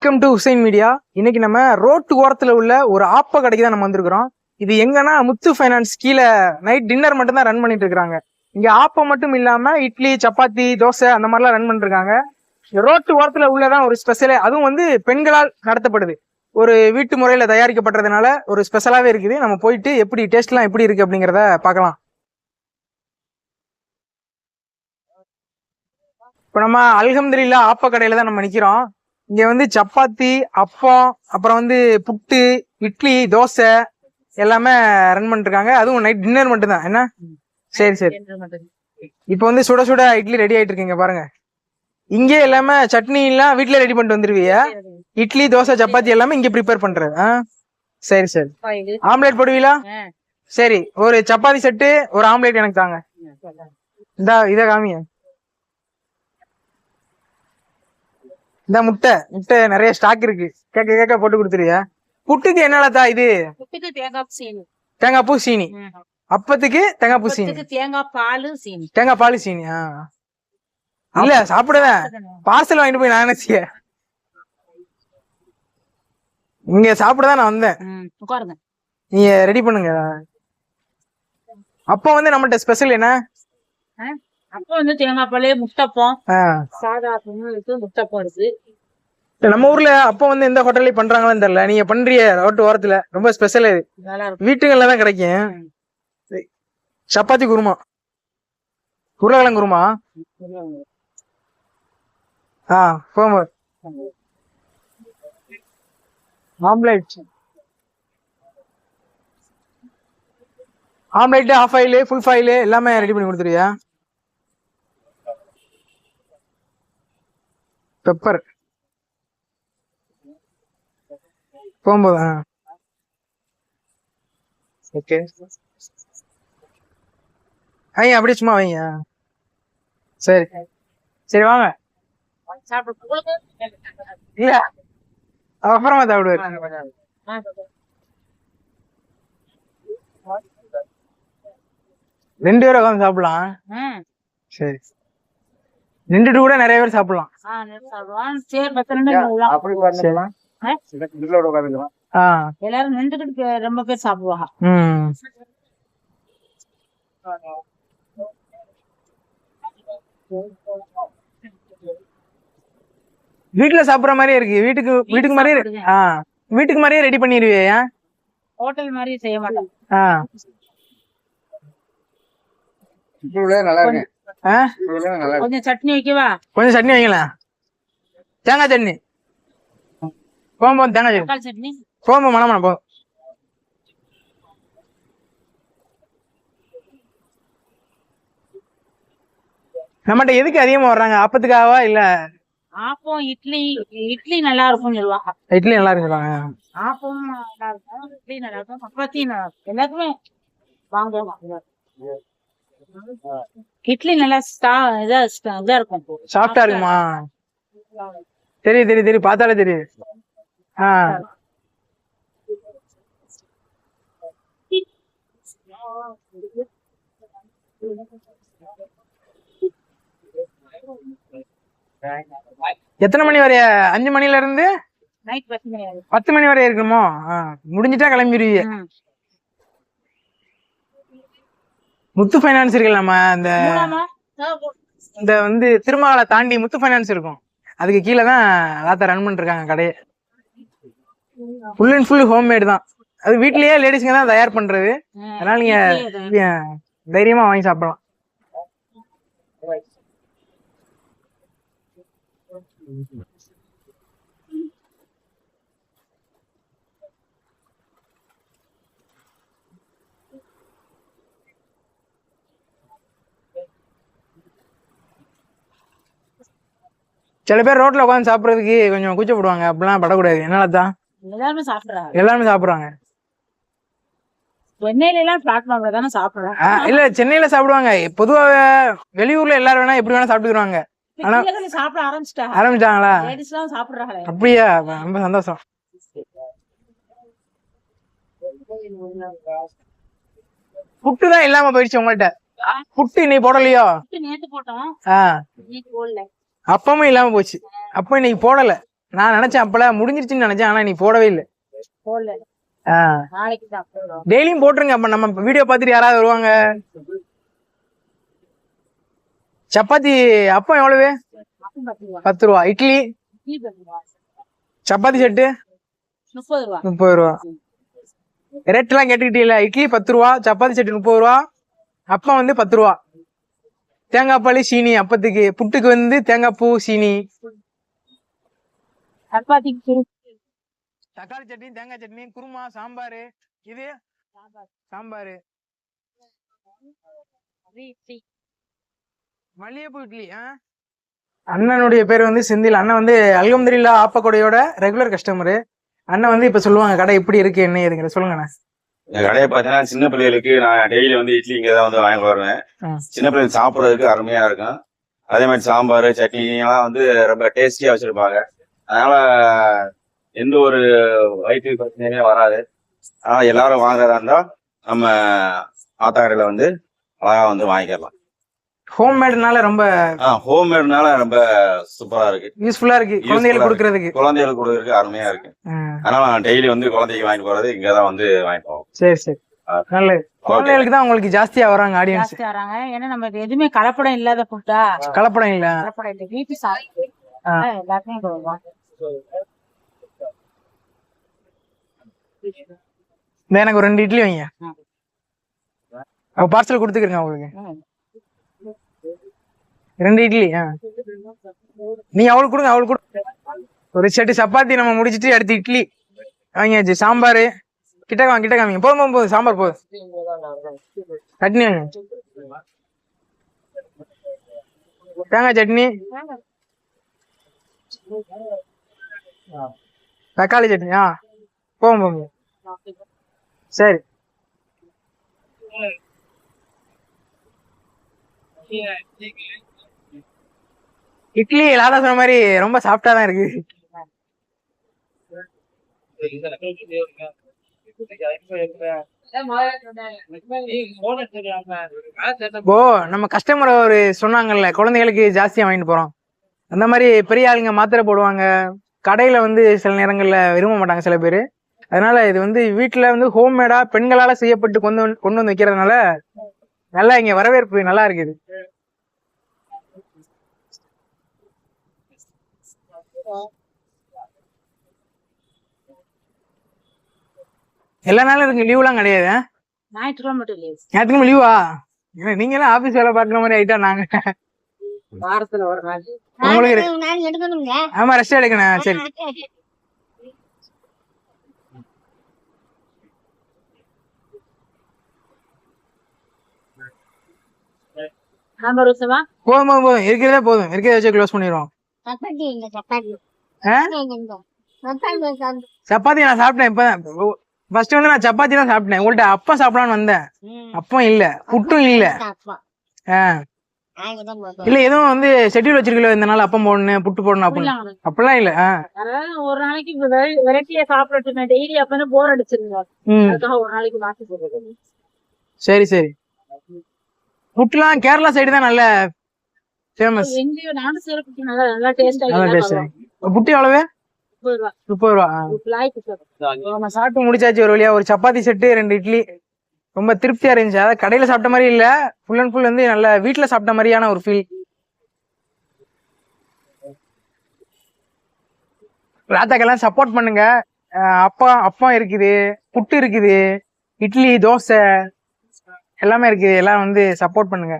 Welcome to Hussain media. இன்னைக்கு நம்ம road ஓரத்துல உள்ள ஒரு ஆப்ப கடைக்கு தான் நம்ம வந்திருக்கிறோம். இது எங்கன்னா முத்து ஃபைனான்ஸ் கீழே நைட் டின்னர் மட்டும் தான் ரன் பண்ணிட்டு இருக்காங்க. இங்க ஆப்பம் மட்டும் இல்லாம இட்லி, சப்பாத்தி, தோசை அந்த மாதிரிலாம் ரன் பண்ணிட்டு இருக்காங்க. ரோட்டு ஓரத்துல உள்ளதான் ஒரு ஸ்பெஷலே, அதுவும் வந்து பெண்களால் நடத்தப்படுது. ஒரு வீட்டு முறையில தயாரிக்கப்படுறதுனால ஒரு ஸ்பெஷலாவே இருக்குது. நம்ம போயிட்டு எப்படி டேஸ்ட்லாம் எப்படி இருக்கு அப்படிங்கிறத பார்க்கலாம். இப்போ நம்ம அல்ஹம்துலில்லாஹ் ஆப்ப கடையில தான் நம்ம நிக்கிறோம். இங்க வந்து சப்பாத்தி, அப்பம், அப்புறம் வந்து புட்டு, இட்லி, தோசை எல்லாமே ரன் பண்ணிட்டு இருக்காங்க. அதுவும் நைட் டின்னர் மட்டும் தான். என்ன சரி சரி. இப்போ வந்து சுட சுட இட்லி ரெடி ஆயிட்டு இருக்கீங்க பாருங்க. இங்கே எல்லாமே சட்னி எல்லாம் வீட்ல ரெடி பண்ணிட்டு வந்துருவீங்க. இட்லி, தோசை, சப்பாத்தி எல்லாமே இங்க ப்ரிப்பேர் பண்றது. சரி சரி. ஆம்லேட் போடுவீங்களா? சரி, ஒரு சப்பாத்தி செட்டு ஒரு ஆம்லேட் எனக்கு தாங்க. இத காமிங்க. இந்த முட்டை நிறைய ஸ்டாக் இருக்கு. கேக்க போட்டு கொடுத்துருவியா? புட்டுக்கு என்னடா இது? தேங்காய் பூ சீனி. அப்பத்துக்கு தேங்காய் பூ சீனி, தேங்காய் பால் சீனி. இல்ல சாப்பிடுவேன். பார்சல் வாங்கிட்டு போய் நான் நினைச்சிய இங்க சாப்பிடதான் நான் வந்தேன். நீங்க ரெடி பண்ணுங்க. அப்ப வந்து நம்மள்ட்ட ஸ்பெஷல் என்ன? அப்ப வந்து தேங்காய் பால், முட்டைப்பம், சாதா முட்டைப்பம் இருக்கு. நம்ம ஊர்ல அப்ப வந்து எந்த ஹோட்டல்லையும் பண்றாங்களான்னு தெரியல. நீங்க பண்றீங்க ரோட்டு ஓரத்துல, ரொம்ப ஸ்பெஷல். இது வீட்டுகள்ல தான் கிடைக்கும். சப்பாத்தி குருமா, உருளைக்கிழங்கு kurma. Omelette, omelette, half oil, full oil எல்லாமே ரெடி பண்ணி கொடுத்துருவியா? பெப்பர் போகும்போது ஓகே. ஐயா அப்படியே சும்மா வைங்க. சரி சரி வாங்க. இல்ல அப்புறமா சாப்பிடுவாரு. 2 பேரும் உட்காந்து சாப்பிடலாம். சரி, 2 கூட நிறைய பேர் சாப்பிடலாம். எல்லாரும் நின்றுகிட்டு ரொம்ப பேர் சாப்பிடுவாங்க. வீட்டுல சாப்பிடுற மாதிரியே இருக்கு. வீட்டுக்கு மாதிரியே ரெடி பண்ணிடுவியா? ஹோட்டல் மாதிரி செய்ய மாட்டேன். கொஞ்சம் சட்னி வைக்கவா? கொஞ்சம் சட்னி வைக்கலாம். தேங்காய் சட்னி போகும்போது, தேங்காய் சட்னி போகும்போது மனம் போதும். நம்மகிட்ட எதுக்கு அதிகமா வர்றாங்க? ஆப்பத்துக்காகவா? இல்ல ஆப்பம், இட்லி நல்லா இருக்கும்னு சொல்லுவாங்க. இட்லி நல்லா இருக்கு சொல்லுவாங்க. ஆப்பம் நல்லா இருக்கும், இட்லி நல்லா இருக்கும், சப்பாத்தி நல்லா இருக்கும். எல்லாருக்குமே வாங்குவாங்க. இட்லி நல்லா இதா இருக்கும், சாஃப்டா இருக்குமா? தெரியும் பார்த்தாலே தெரியுது. எத்தனை மணி வரைய? 5 மணில இருந்து 10 மணி வரை இருக்குமோ? முடிஞ்சிட்டா கிளம்பிடுவீங்க. முத்து ஃபைனான்ஸ் இருக்குல்ல, நம்ம இந்த வந்து திருமகளை தாண்டி முத்து ஃபைனான்ஸ் இருக்கும். அதுக்கு கீழே தான் ராத்தா ரன் பண்ணிட்டு இருக்காங்க கடையை. ஃபுல் அண்ட் ஃபுல் ஹோம்மேடு தான். அது வீட்லயே லேடிஸ்ங்க தான் தயார் பண்றது. அதனால நீங்க தைரியமா வாங்கி சாப்பிடலாம். சில பேர் ரோட்ல உட்காந்து சாப்பிடறதுக்கு கொஞ்சம் கூச்சப்படுவாங்க. அப்படிலாம் படக்கூடாது. என்னாலதான் எல்லாருமே சாப்பிடுறாங்க. இல்ல சென்னையில சாப்பிடுவாங்க. பொதுவா வெளியூர்ல எல்லாரும் வேணா எப்படி வேணா சாப்பிட்டுக்குறாங்க. ஆனா ஆரம்பிச்சிட்டாங்களா? அப்படியா? ரொம்ப சந்தோஷம். புட்டு தான் இல்லாம போயிடுச்சு உங்கள்ட்ட. புட்டு இன்னைக்கு போடலையோ? அப்பமும் இல்லாம போச்சு. அப்ப இன்னைக்கு போடல. நான் நினைச்சேன் அப்பல முடிஞ்சிருச்சுன்னு நினைச்சேன், ஆனா நீ போடவே இல்லை. போடல, நாளைக்கு தான் போடுவோம். டெய்லியும் போட்டுருங்க, அப்ப நம்ம வீடியோ பார்த்துட்டு யாராவது வருவாங்க. சப்பாத்தி அப்பம் எவ்வளவு? 10 ரூபா. இட்லி சப்பாத்தி செட்டு 30 ரூபா. 30 ரூபா. ரேட் எல்லாம் கேட்டுக்கிட்டீங்களா? இட்லி 10 ரூபா, சப்பாத்தி செட்டு 30 ரூபா, அப்பம் வந்து 10 ரூபா. தேங்காய் பால் சீனி அப்பத்துக்கு, புட்டுக்கு வந்து தேங்காய் பூ சீனி. சப்பாத்திக்கு தக்காளி சட்னி, தேங்காய் சட்னி, குருமா, சாம்பார். இது சாம்பார். மல்லிகைப்பூ இட்லி. அண்ணனுடைய பேர் வந்து செந்தில். அண்ணன் வந்து அல்ஹம்துலில்லாஹ் ஆப்பக்கொடையோட ரெகுலர் கஸ்டமரு. அண்ணன் வந்து இப்ப சொல்லுவாங்க கடை எப்படி இருக்கு என்ன ஏதுங்கிற. சொல்லுங்கண்ணா. என் கடையை பார்த்தீங்கன்னா சின்ன பிள்ளைகளுக்கு நான் டெய்லி வந்து இட்லி இங்கே தான் வந்து வாங்கி வருவேன். சின்ன பிள்ளைகளுக்கு சாப்பிட்றதுக்கு அருமையா இருக்கும். அதே மாதிரி சாம்பார் சட்னி எல்லாம் வந்து ரொம்ப டேஸ்டியா வச்சிருப்பாங்க. அதனால எந்த ஒரு வயிற்று பிரச்சனையுமே வராது. அதனால எல்லாரும் வாங்குறதா இருந்தா நம்ம ஆத்தா கடையில வந்து அழகா வந்து வாங்கிக்கலாம். ஹோம்மேடுனால ரொம்ப ஹோம்மேடுனால ரொம்ப சூப்பரா இருக்கு, யூஸ்ஃபுல்லா இருக்கு குழந்தைகளுக்கு கொடுக்கறதுக்கு. குழந்தைகளுக்கு கொடுக்கறதுக்கு அருமையா இருக்கு. அதனால நான் டெய்லி வந்து குழந்தைக்கு வாங்கி போறது இங்கதான் வந்து வாங்கி போவோம். சரி சரி, நல்லது. குழந்தைகளுக்கு தான் உங்களுக்கு ஜாஸ்தியா வராங்க ஆடியன்ஸ். ஜாஸ்தி வராங்க. ஏன்னா நம்ம எதுவுமே கலப்படம் இல்லாத ஃபுட்டா. கலப்படம் இல்ல, கலப்படம் இல்லை, வீட்டு சாப்பிட்டு எல்லாத்தையும் எனக்கு ஒரு 2 இட்லி வைங்க. பார்சல் கொடுத்துக்கிறேங்க உங்களுக்கு. 2 இட்லி. நீ அவளுக்கு கொடுங்க, அவளுக்கு கொடு. ஒரு செட்டு சப்பாத்தி நம்ம முடிச்சிட்டு அடுத்து இட்லி வாங்கியாச்சு. சாம்பார் கிட்ட காமிங்க. போதும் போதும், சாம்பார் போதும். சட்னி வாங்க, தேங்காய் சட்னி, தக்காளி சட்னி. போதும். சரி. இட்லி லாதா சொன்ன மாதிரி ரொம்ப சாஃப்டா தான் இருக்கு. இப்போ நம்ம கஸ்டமர் ஒரு சொன்னாங்கல்ல குழந்தைகளுக்கு ஜாஸ்தியா வாங்கிட்டு போறோம், அந்த மாதிரி பெரிய ஆளுங்க மாத்திரை போடுவாங்க. கடையில வந்து சில நேரங்கள்ல விரும்ப மாட்டாங்க சில பேரு. அதனால இது வந்து வீட்டுல வந்து ஹோம்மேடா பெண்களால செய்யப்பட்டு கொண்டு வந்து வைக்கிறதுனால நல்லா இங்க வரவேற்பு நல்லா இருக்குது. எல்லா நாளும் இருக்கு, லீவ்லாம் கிடையாது. ஞாயிற்றுக்கிழமை மட்டும் லீவ். ஞாயிற்றுக்கிழமை லீவா? நீங்க எல்லாம் ஆபீஸ் வேலை பாக்குற மாதிரி ஆயிட்டா நாங்க. வாரத்துல ஒரு நாள் உங்களுக்கு ஆமா ரெஸ்ட் எடுக்கணும். சரி. போதும் இருக்கிறதே போதும், இருக்கிறத வச்சு க்ளோஸ் பண்ணிடுவோம். சப்பாத்தி நான் சாப்பிட்டேன் இப்பதான். ஃபர்ஸ்ட் வந்து நான் சப்பாத்தி தான் சாப்பிட்டேன். உங்கள்ட்ட அப்பம் சாப்பிடலான்னு வந்தேன், அப்பம் இல்ல, புட்டும் இல்ல. இல்ல எதுவும் வந்து ஷெட்யூல் வச்சிருக்கல இந்த நாள் அப்பம் போடணும் புட்டு போடணும் அப்படின்னு அப்படிலாம் இல்ல. ஒரு நாளைக்கு வெரைட்டியா சாப்பிட்டு டெய்லி அப்ப போர் அடிச்சிருங்க, ஒரு நாளைக்கு மாத்தி போடுறது. சரி சரி. புட்டுலாம் கேரளா சைடு தான் நல்ல ஃபேமஸ். புட்டு எவ்வளவு? 30 ரூபா. நம்ம சாப்பிட்டு முடிச்சாச்சு ஒரு வழியா. ஒரு சப்பாத்தி செட்டு 2 இட்லி ரொம்ப திருப்தியா இருந்துச்சு. அதாவது கடையில சாப்பிட்ட மாதிரி இல்ல, ஃபுல் அண்ட் ஃபுல் வந்து நல்ல வீட்டுல சாப்பிட்ட மாதிரியான ஒரு ஃபீல். ராத்தாக்கெல்லாம் சப்போர்ட் பண்ணுங்க. அப்பம் இருக்குது, புட்டு இருக்குது, இட்லி தோசை எல்லாமே இருக்குது. எல்லாம் வந்து சப்போர்ட் பண்ணுங்க.